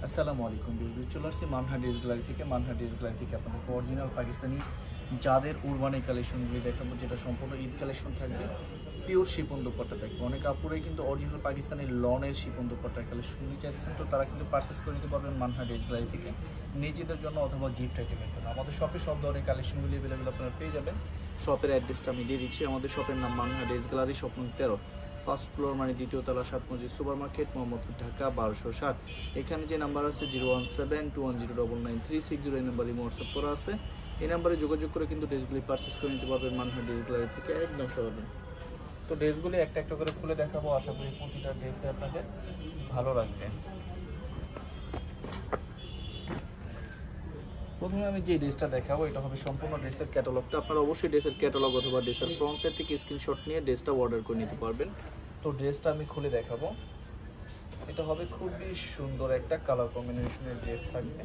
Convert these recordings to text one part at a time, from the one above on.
আসসালামু আলাইকুম বিউটি, চলে আসছি মানহা ড্রেস গ্যালারি থেকে। মানহা ড্রেস গ্যালারি থেকে আপনাদের অরিজিনাল পাকিস্তানি যাদের উরবান এই কালেকশনগুলি দেখাবো, যেটা সম্পূর্ণ ঈদ কালেকশন থাকবে। পিওর শিপন দোপাট্টা থাকবে। অনেক আপুরাই কিন্তু অরিজিনাল পাকিস্তানি লনের শিপন দোপাট্টার কালেকশনগুলি চাইছেন, তো তারা কিন্তু পারচেস করে নিতে পারবেন মানহা ড্রেস গ্যালারি থেকে নিজেদের জন্য অথবা গিফট আইটেমের জন্য। আমাদের শপে সব ধরনের কালেকশনগুলি অ্যাভেলেবেল আপনারা পেয়ে যাবেন। শপের অ্যাড্রেসটা আমি দিয়ে দিচ্ছি। আমাদের শপের নাম মানহা ড্রেস গ্যালারি, শপ নং 13, ফার্স্ট ফ্লোর মানে দ্বিতীয় তলা, 7 মসজিদ সুপার মার্কেট, মোহাম্মদপুর, ঢাকা 1207। এখানে যে নাম্বার আছে 017210936 এই নাম্বারে হোয়াটসঅ্যাপ করা আছে। এই নাম্বারে যোগাযোগ করে কিন্তু ড্রেসগুলি পারচেস করে নিতে পারবেন মানহা ড্রেস গ্যালারি থেকে একদম সহজে। তো ড্রেসগুলি একটা একটা করে খুলে দেখাবো, আশা করি প্রতিটা ড্রেসে আপনাদের ভালো লাগবে। প্রথমে আমি যে ড্রেসটা দেখাবো, এটা হবে সম্পূর্ণ ড্রেসের ক্যাটালগটা। আপনারা অবশ্যই ড্রেসের ক্যাটালগ অথবা ড্রেসের ফ্রন্ট সাইড থেকে স্ক্রিনশট নিয়ে ড্রেসটা অর্ডার করে নিতে পারবেন। তো ড্রেসটা আমি খুলে দেখাবো। এটা হবে খুবই সুন্দর একটা কালার কম্বিনেশনের ড্রেস থাকবে।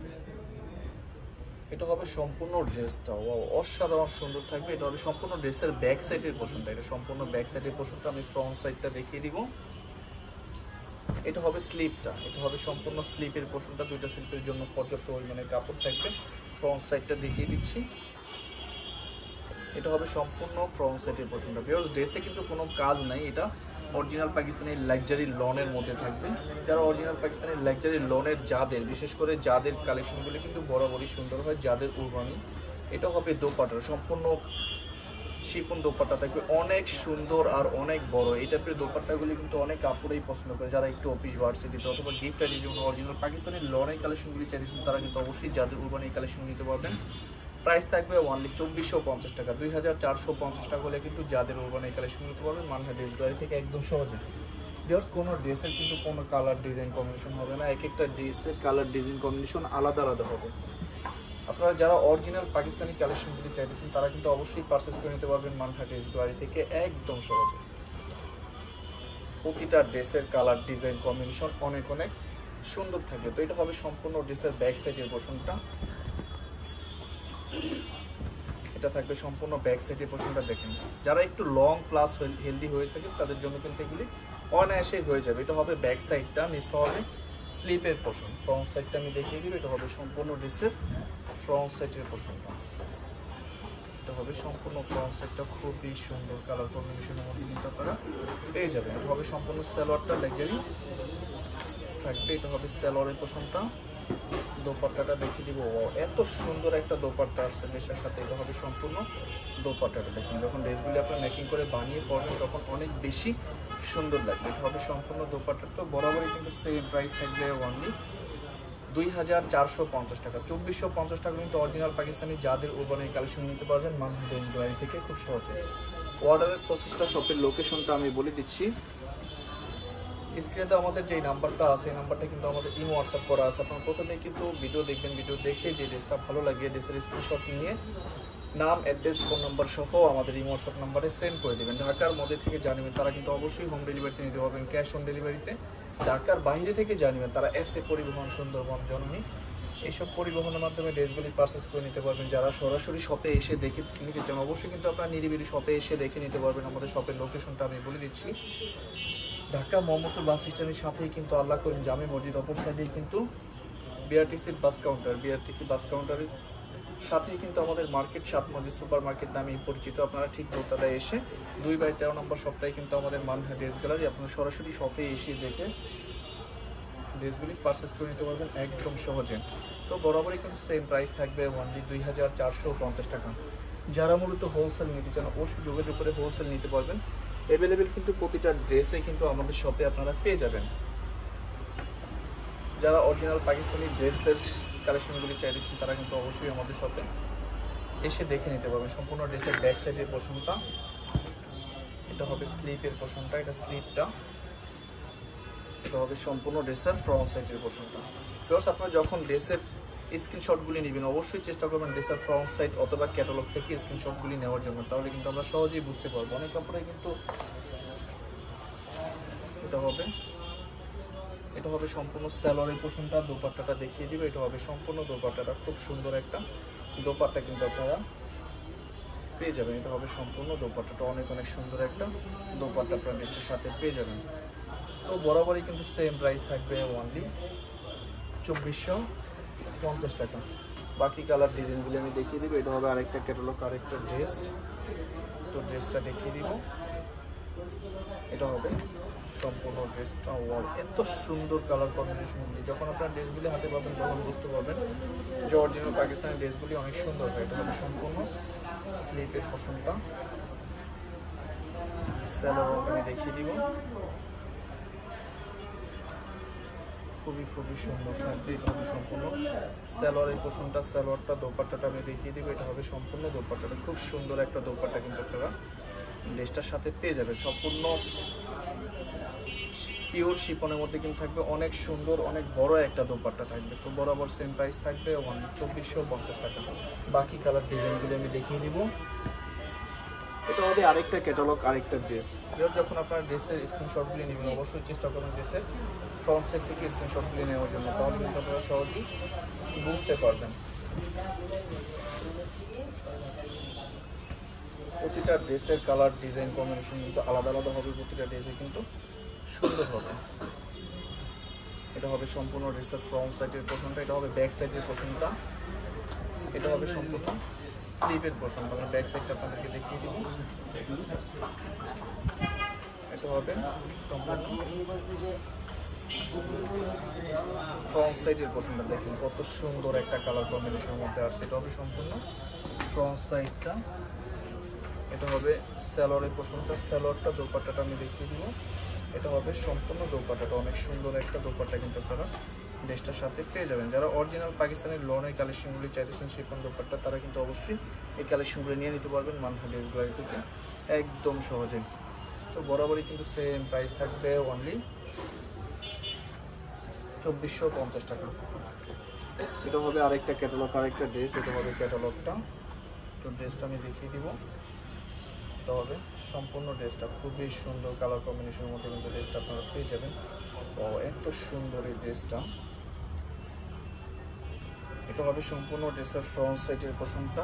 এটা হবে সম্পূর্ণ ড্রেসটা অসাধারণ সুন্দর থাকবে। এটা হবে সম্পূর্ণ ড্রেসের ব্যাক সাইডের পোর্শনটা। এটা সম্পূর্ণ ব্যাক সাইডের পোর্শনটা আমি ফ্রন্ট সাইডটা দেখিয়ে দিব। এটা হবে স্লিপটা। এটা হবে সম্পূর্ণ স্লিপের পোর্শনটা। দুইটা স্লিপের জন্য পর্যাপ্ত পরিমাণে কাপড় থাকবে। ফ্রন্ট সাইডটা দেখিয়ে দিচ্ছি। এটা হবে সম্পূর্ণ ফ্রন্ট সাইডের পোর্শনটা। বিকজ ড্রেসে কিন্তু কোনো কাজ নাই, এটা অরিজিনাল পাকিস্তানি লাক্সারি লনের মধ্যে থাকবে। যারা অরিজিনাল পাকিস্তানি লাক্সারি লনের যাদের, বিশেষ করে যাদের কালেকশনগুলি কিন্তু বরাবরই সুন্দর হয়, যাদের উরবানি। এটা হবে দোপাট্টা, সম্পূর্ণ শিপন দোপাট্টা থাকবে, অনেক সুন্দর আর অনেক বড়। এই টাইপের দোপাট্টাগুলি কিন্তু অনেক কাপড়েই পছন্দ করে, যারা একটু অফিস ভার্সিটিতে অথবা গিফট আইডির জন্য অরিজিনাল পাকিস্তানি লনের কালেকশনগুলি চাইছেন, তারা কিন্তু অবশ্যই যাদের উরবানি কালেকশন নিতে পারবেন। প্রাইস থাকবে অনলি 2450 টাকা, 2450 টাকা হলে কিন্তু যাদের উরবানি কালেকশন নিতে পারবেন মানহা ড্রেস গ্যালারি থেকে একদম সহজে। জাস্ট কোনো ড্রেসের কিন্তু কোনো কালার ডিজাইন কম্বিনেশন হবে না, এক একটা ড্রেসের কালার ডিজাইন কম্বিনেশন আলাদা আলাদা হবে। আপনারা যারা অরিজিনাল পাকিস্তানি কালেকশনগুলি চাইতেছেন, তারা কিন্তু অবশ্যই পারচেস করে নিতে পারবেন মানহা ড্রেস গ্যালারি থেকে একদম সহজে। প্রতিটা ড্রেসের কালার ডিজাইন কম্বিনেশন অনেক অনেক সুন্দর থাকবে। তো এটা হবে সম্পূর্ণ ড্রেসের ব্যাক সাইডের পোর্শনটা। এটা থাকবে সম্পূর্ণ ব্যাক সাইডের পোর্শনটা। দেখেন, যারা একটু লং প্লাস হেলদি হয়ে থাকে তাদের জন্য কিন্তু এগুলি অনায়াসেই হয়ে যাবে। এটা হবে ব্যাক সাইডটা, নিচটা হবে স্লিপের পোর্শন। ফ্রন্ট সাইডটা আমি দেখিয়ে দিব। এটা হবে সম্পূর্ণ ড্রেসের ফ্রন্ট সাইডের পোর্শনটা। এটা হবে সম্পূর্ণ ফ্রন্ট সাইডটা, খুবই সুন্দর কালার কম্বিনেশনের মধ্যে কিন্তু আপনারা পেয়ে যাবেন। এটা হবে সম্পূর্ণ সালোয়ারটা লাক্সারি থাকবে। এটা হবে সালোয়ারের পোর্শনটা। দোপাট্টাটা দেখিয়ে দিব, এত সুন্দর একটা দোপাট্টা আসছে ড্রেসের সাথে। এটা হবে সম্পূর্ণ দোপাট্টাটা। দেখুন, যখন ড্রেসগুলি আপনার মেকিং করে বানিয়ে পড়বেন তখন অনেক বেশি সুন্দর লাগবে। এটা হবে সম্পূর্ণ দোপাট্টা। তো বরাবরই কিন্তু সেম প্রাইস থাকবে অনলি 2450 টাকা, 2450 টাকা কিন্তু অরিজিনাল পাকিস্তানি যাদের উরবানি কালেকশন নিতে পারবেন মানহা ড্রেস গ্যালারি থেকে খুব সহজে। অর্ডারের প্রসেসটা, শপের লোকেশনটা আমি বলে দিচ্ছি। স্ক্রিনে আমাদের যে নাম্বারটা আছে, এই নাম্বারটা কিন্তু আমাদের ইমো হোয়াটসঅ্যাপ করা আছে। আপনারা প্রথমে কিন্তু ভিডিও দেখবেন, ভিডিও দেখে যে ড্রেসটা ভালো লাগে ড্রেসের স্ক্রিনশট নিয়ে নাম, অ্যাড্রেস, ফোন নাম্বার সহ আমাদের ইমো হোয়াটসঅ্যাপ নাম্বারে সেন্ড করে দেবেন। ঢাকার মধ্যে থেকে জানিবেন তারা কিন্তু অবশ্যই হোম ডেলিভারিতে নিতে পারবেন, ক্যাশ অন ডেলিভারিতে। ঢাকার বাইরে থেকে জানিবেন তারা এসএ পরিবহন, সুন্দরবন, জননী এইসব পরিবহনের মাধ্যমে ড্রেসগুলি পারচেস করে নিতে পারবেন। যারা সরাসরি শপে এসে দেখে নিতে চান, অবশ্যই কিন্তু আপনারা নিরিবিলি শপে এসে দেখে নিতে পারবেন। আমাদের শপের লোকেশনটা আমি বলে দিচ্ছি। ঢাকা মোহাম্মদপুর বাস স্ট্যান্ডের সাথেই কিন্তু আল্লাহ করিম জামে মসজিদ, অপর সাইডেই কিন্তু বিআরটিসি বাস কাউন্টার। বিআরটিসি বাস কাউন্টারের সাথেই কিন্তু আমাদের মার্কেট, 7 মসজিদ সুপার মার্কেট নামে পরিচিত। আপনারা ঠিক দোতলায় এসে 2/13 নম্বর শপটাই কিন্তু আমাদের মানহা ড্রেস গ্যালারি। আপনারা সরাসরি শপে এসে দেখে ড্রেসগুলি পারচেস করে নিতে পারবেন একদম সহজে। তো বরাবরই কিন্তু সেম প্রাইস থাকবে অনলি 2450 টাকা। যারা মূলত হোলসেল নিতে চান অবশ্যই যোগাযোগ করে হোলসেল নিতে পারবেন। অ্যাভেলেবেল কিন্তু প্রতিটা ড্রেসে কিন্তু আমাদের শপে আপনারা পেয়ে যাবেন। যারা অরিজিনাল পাকিস্তানি ড্রেসের কালেকশনগুলি চাইছেন, তারা কিন্তু অবশ্যই আমাদের শপে এসে দেখে নিতে পারবেন। সম্পূর্ণ ড্রেসের ব্যাক সাইডের পোর্শনটা। এটা হবে স্লিপের পোর্শনটা, এটা স্লিপটা। এটা হবে সম্পূর্ণ ড্রেসের ফ্রন্ট সাইডের পোর্শনটা। বিকজ আপনারা যখন ড্রেসের স্ক্রিনশটগুলি নেবেন, অবশ্যই চেষ্টা করবেন ড্রেসের ফ্রন্ট সাইড অথবা ক্যাটালগ থেকে স্ক্রিনশটগুলি নেওয়ার জন্য, তাহলে কিন্তু আমরা সহজেই বুঝতে পারবো। অনেক কাপড়ে কিন্তু এটা হবে সম্পূর্ণ সালোয়ারের পোর্শনটা। দোপাট্টাটা দেখিয়ে দিবে। এটা হবে সম্পূর্ণ দোপাট্টাটা, খুব সুন্দর একটা দোপাট্টা কিন্তু আপনারা পেয়ে যাবেন। এটা হবে সম্পূর্ণ দোপাট্টাটা, অনেক অনেক সুন্দর একটা দোপাট্টা আপনার ড্রেসের সাথে পেয়ে যাবেন। তো বরাবরই কিন্তু সেম প্রাইস থাকবে অনলি 2450 টাকা। বাকি কালার ডিজাইনগুলো আমি দেখিয়ে দিব। এটা হবে আরেকটা ক্যাটালগ, আরেকটা ড্রেস। তো ড্রেসটা দেখিয়ে দিব। এটা হবে সম্পূর্ণ ড্রেসটা। ওয়াও, এত সুন্দর কালার কম্বিনেশন। যখন আপনার ড্রেসগুলি হাতে পাবেন তখন বুঝতে পারবেন যে অরিজিনাল পাকিস্তানি ড্রেসগুলি অনেক সুন্দর হয়। এটা হবে সম্পূর্ণ স্লিপের পোর্শনটা। স্যালোয়ার আমি দেখিয়ে দিব। খুবই সুন্দর থাকবে। এটা হবে সম্পূর্ণ স্যালোয়ারের পোর্শনটা। স্যালোয়ারটা, দোপাট্টাটা আমি দেখিয়ে দিব। এটা হবে সম্পূর্ণ দোপাট্টাটা। খুব সুন্দর একটা দোপাট্টা কিন্তু আপনারা ড্রেসটার সাথে পেয়ে যাবেন। সম্পূর্ণ পিওর শিফনের মধ্যে কিন্তু থাকবে। অনেক সুন্দর, অনেক বড় একটা দোপাট্টা থাকবে। তো বরাবর সেম প্রাইস থাকবে 2450 টাকা। বাকি কালার ডিজাইনগুলো আমি দেখিয়ে দিব। এটা হবে আরেকটা ক্যাটালগ, আরেকটা ড্রেস। যখন আপনার ড্রেসের স্ক্রিনশটগুলি নেবেন অবশ্যই চেষ্টা করবেন ড্রেসের ফ্রন্ট সাইড থেকে স্ক্রিনশটগুলি নেওয়ার জন্য, তাহলে কিন্তু আপনারা সহজেই বুঝতে পারবেন। প্রতিটা ড্রেসের কালার ডিজাইন কম্বিনেশন কিন্তু আলাদা আলাদা হবে। প্রতিটা ড্রেসে কিন্তু সুন্দর হবে। এটা হবে সম্পূর্ণ ড্রেসের ফ্রন্ট সাইডের পোর্শনটা। এটা হবে ব্যাক সাইডের পোর্শনটা। এটা হবে সম্পূর্ণ স্লিপের পোর্শনটা। আমি ব্যাক সাইডটা আপনাদেরকে দেখিয়ে দিব। এটা হবে সম্পূর্ণ ফ্রন্ট সাইডের পোর্শনটা। দেখুন কত সুন্দর একটা কালার কম্বিনেশনের মধ্যে আসছে। এটা হবে সম্পূর্ণ ফ্রন্ট সাইডটা। এটা হবে স্যালোয়ারের পোর্শনটা। স্যালোয়ারটা, দোপাট্টাটা আমি দেখিয়ে দিব। এটা হবে সম্পূর্ণ দোপাট্টাটা। অনেক সুন্দর একটা দোপাট্টা কিন্তু আপনারা ড্রেসটার সাথে পেয়ে যাবেন। যারা অরিজিনাল পাকিস্তানি লোনের কালেকশনগুলি চাইতেছেন শিফন দোপাট্টা, তারা কিন্তু অবশ্যই এই কালেকশনগুলো নিয়ে নিতে পারবেন মানহা ড্রেস গ্যালারি থেকে একদম সহজে। তো বরাবরই কিন্তু সেম প্রাইস থাকবে অনলি 2450 টাকা। এটা হবে আরেকটা ক্যাটালগ, আরেকটা ড্রেস। এটা হবে ক্যাটালগটা। তো ড্রেসটা আমি দেখিয়ে দিব। এটা হবে সম্পূর্ণ ড্রেসটা। খুবই সুন্দর কালার কম্বিনেশনের মধ্যে কিন্তু ড্রেসটা আপনারা পেয়ে যাবেন। ও এত সুন্দর এই ড্রেসটা। এটা হবে সম্পূর্ণ ড্রেসের ফ্রন্ট সাইডের পোর্শনটা।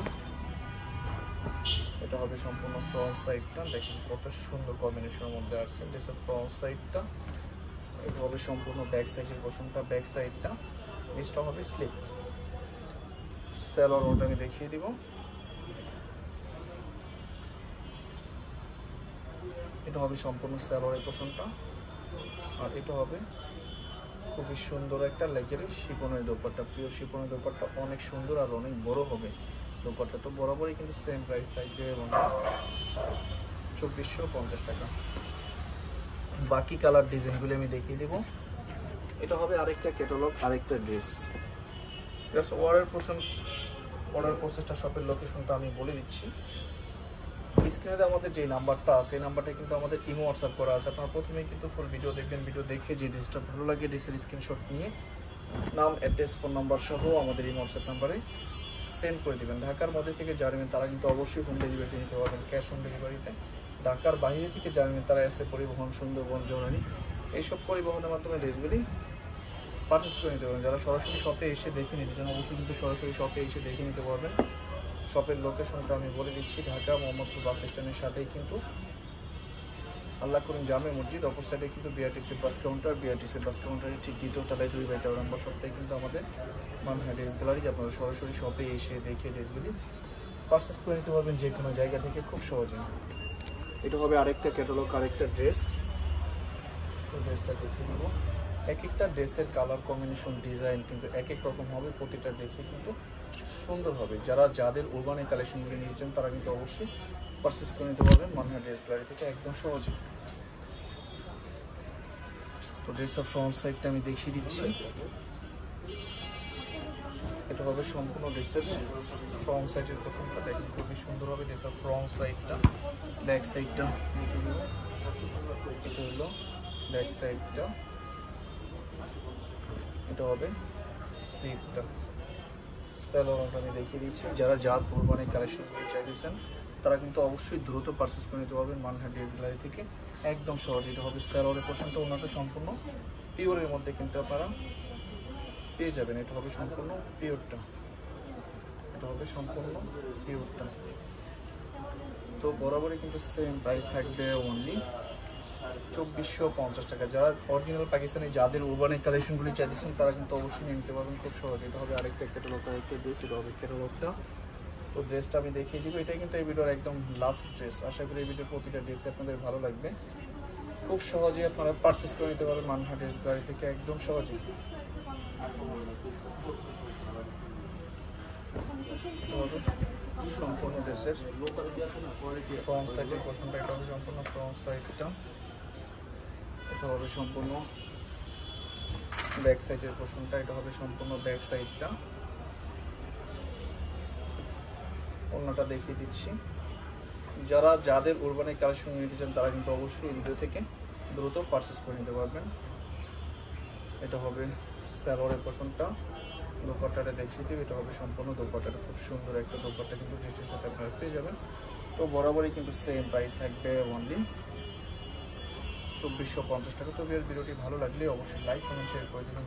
এটা হবে সম্পূর্ণ ফ্রন্ট সাইডটা। দেখুন কত সুন্দর কম্বিনেশনের মধ্যে আসছে ড্রেসের ফ্রন্ট সাইডটা। এটা হবে সম্পূর্ণ ব্যাক সাইডের পোর্শনটা। ব্যাক সাইডটা ড্রেসটা হবে স্লিপ। স্যালোয়ার ওটা আমি দেখিয়ে দিব। এটা হবে সম্পূর্ণ স্যালোয়ারের পোর্শনটা। আর এটা হবে খুবই সুন্দর একটা লাক্সারি শিফনের দোপাট্টা। পিওর শিফনের দোপাট্টা অনেক সুন্দর আর অনেক বড় হবে দোপাট্টা। তো বরাবরই কিন্তু সেম প্রাইস থাকবে 2450 টাকা। বাকি কালার ডিজাইনগুলো আমি দেখিয়ে দেবো। এটা হবে আরেকটা ক্যাটালগ, আরেকটা ড্রেস। জাস্ট অর্ডার প্রসেসটা, শপের লোকেশনটা আমি বলে দিচ্ছি। স্ক্রিনে আমাদের যে নাম্বারটা আছে এই নাম্বারটা কিন্তু আমাদের ইমো হোয়াটসঅ্যাপ করা আছে। আপনারা প্রথমেই কিন্তু ফুল ভিডিও দেখবেন। ভিডিও দেখে যে ড্রেসটা ভালো লাগে ড্রেসের স্ক্রিনশট নিয়ে নাম, অ্যাড্রেস, ফোন নাম্বার সহ আমাদের ইমো হোয়াটসঅ্যাপ নাম্বারে সেন্ড করে দেবেন। ঢাকার মধ্যে থেকে যারা নেবেন তারা কিন্তু অবশ্যই হোম ডেলিভারি নিতে পারবেন, ক্যাশ অন ডেলিভারিতে। ঢাকার বাইরে থেকে যারা নেবেন তারা এসে পরিবহন, সুন্দরবন, জোরানি এইসব পরিবহনের মাধ্যমে ড্রেসগুলি পারচেস করে নিতে পারবেন। যারা সরাসরি শপে এসে দেখে নিতে চান অবশ্যই কিন্তু সরাসরি শপে এসে দেখে নিতে পারবেন। শপের লোকেশনটা আমি বলে দিচ্ছি। ঢাকা মোহাম্মদপুর বাস স্ট্যান্ডের সাথেই কিন্তু আল্লাহ করিম জামে মসজিদ, অপর সাইডে কিন্তু বিআরটিসি বাস কাউন্টার। বিআরটিসি বাস কাউন্টারের ঠিক দ্বিতীয় তলায় 2/2 নম্বর শপটাই কিন্তু আমাদের মানহা ড্রেস গ্যালারি। আপনারা সরাসরি শপে এসে দেখে ড্রেসগুলি পারচেস করে নিতে পারবেন যে কোনো জায়গা থেকে খুব সহজে। এটা হবে আরেকটা ক্যাটালগ, আরেকটা ড্রেস। ড্রেসটা দেখে নেব। এক একটা ড্রেসের কালার কম্বিনেশন, ডিজাইন কিন্তু এক এক রকম হবে। প্রতিটা ড্রেসে কিন্তু সুন্দর হবে। যাদের উরবানের কালেকশনগুলি নিয়েছেন তারা কিন্তু অবশ্যই পারচেস করে নিতে পারবেন মানহা ড্রেস গ্যালারি থেকে একদম সহজে। তো ড্রেসের ফ্রন্ট সাইডটা আমি দেখিয়ে দিচ্ছি। এটা হবে সম্পূর্ণ ড্রেসের ফ্রন্ট সাইডের পোর্শনটা। দেখুন খুবই সুন্দর হবে ড্রেসের ফ্রন্ট সাইডটা। ব্যাক সাইডটা দেখিয়ে দিব। এটা হলো ব্যাক সাইডটা। এটা হবে স্লিপটা। স্যালোয়ারটা আমি দেখিয়ে দিচ্ছি। যারা কুরবানির কালেকশনগুলি চাইতেছেন তারা কিন্তু অবশ্যই দ্রুত পারচেস করে নিতে পারবেন মানহা ড্রেস গ্যালারি থেকে একদম সহজে। এটা হবে স্যালোয়ারের পোর্শনটা। ওনাটা সম্পূর্ণ পিওরের মধ্যে কিন্তু আপনারা পেয়ে যাবেন। এটা হবে সম্পূর্ণ পিওরটা। এটা হবে সম্পূর্ণ পিওরটা। তো বরাবরই কিন্তু সেম প্রাইস থাকবে অনলি 2450 টাকা। যারা অরিজিনাল পাকিস্তানি যাদের উরবানিক কালেকশনগুলি চাইছেন তারা কিন্তু অবশ্যই নিতে পারবেন খুব সহজে। এটা হবে আরেকটা ক্যাটালগ, আরেকটা ড্রেস, এটা হবে ক্যাটালগটা। তো ড্রেসটা আমি দেখিয়ে দিব। এটাই কিন্তু এই ভিডিওর একদম লাস্ট ড্রেস। আশা করি এই ভিডিওর প্রতিটা ড্রেসে আপনাদের ভালো লাগবে। খুব সহজে আপনারা পারচেস করে নিতে পারবেন মানহা ড্রেস গাড়ি থেকে একদম সহজে। সম্পূর্ণ ড্রেসের ফ্রন্ট সাইডের পোর্শনটা, এটা হবে সম্পূর্ণ ফ্রন্ট সাইডটা, এটা হবে সম্পূর্ণ ব্যাক সাইডের পোর্শনটা, এটা হবে সম্পূর্ণ ব্যাক সাইডটা। অন্যটা দেখিয়ে দিচ্ছি। যাদের উরবানিক কালেকশন নিতে চান তারা কিন্তু অবশ্যই এই ভিডিও থেকে দ্রুত পারচেস করে নিতে পারবেন। এটা হবে সালোয়ারের পোর্শনটা, দোপাট্টাটা দেখিয়ে দিই। এটা হবে সম্পূর্ণ দোপাট্টাটা, খুব সুন্দর একটা দোপাট্টা কিন্তু ড্রেসের সাথে আপনারা পেয়ে যাবেন। তো বরাবরই কিন্তু সেম প্রাইস থাকবে অনলি 2450 টাকা। তো ভিডিওটি ভালো লাগলে অবশ্যই লাইক কমেন্ট শেয়ার করে দেবেন।